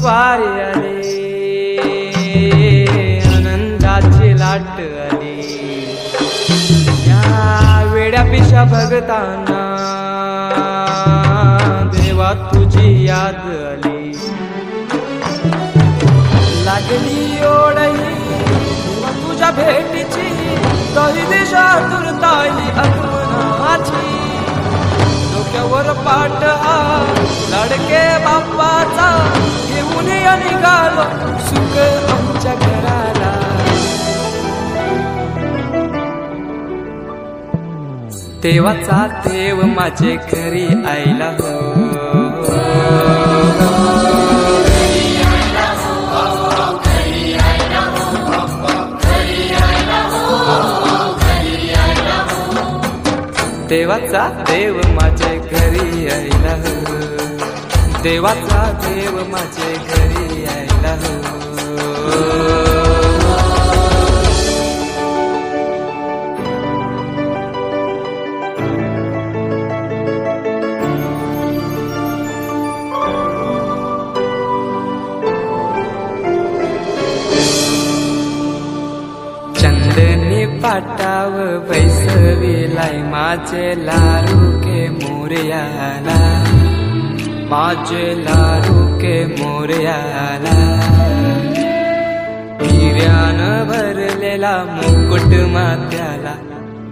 वारी आली, आनंदाची लाट आली। या वेड्या पिशा भगतांना देवा तुझी याद आली। लागली ओढही तुझ्या भेटीची, तरी दिशा तुरताई आगमनाची। डोक्यावर पाट हा लाडके बाप्पाचा, घेऊन निघालो सुख आमच्या घराला। देवाचा देव माझे घरी आयला हो, देवाचा देव माझे घरी आयला हो, देवाचा देव माझे घरी आयला हो। चंदनी पाटाव बैसविलाय माझे लाडू के मोरयाला, माझे लाडू के मोरयाला। हिऱ्यान भरलेला मुकुट माथ्याला,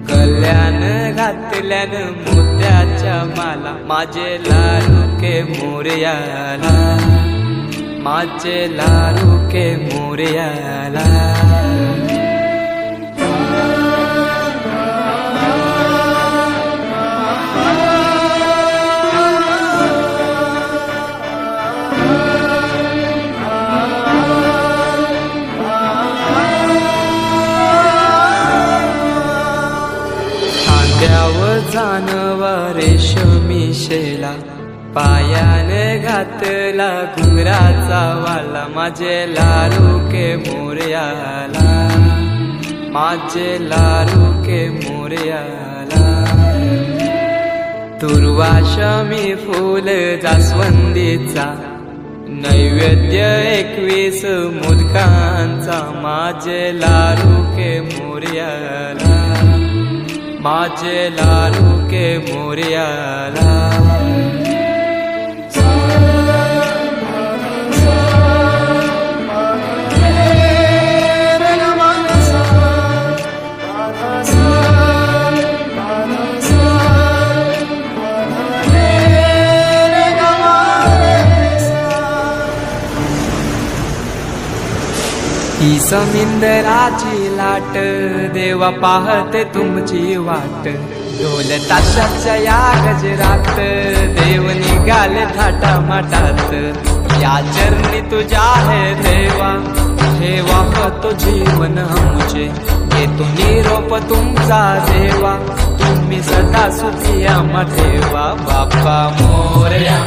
गल्यान घातल्यान मोत्याच्या माला। माझे लाडू के मोरयाला, माझे लाडू के मोरयाला। जानवा रेशमी शेला, पायाने घातला घुंगराचा वाला। माझे लाडू के मोरयाला, माझे लाडू के मोरयाला। दुर्वाशमी फूल जास्वंदीचा, नैवेद्य 21 मोदकांचा। माझे लाडू के मोरयाला, माझे लाडू के मोरयाला। ही समिंदराची लाट, देवा पाहते तुमची वाट। ढोल ताशाच्या या गजरात, देव निघाले थाटा माटात। या चरणी तुझ्या है देवा, ठेवा तो जीवन आमचे। येतो निरोप तुमचा देवा, तुम्ही सदा सुखी आम्हा ठेवा। बाप्पा मोरया।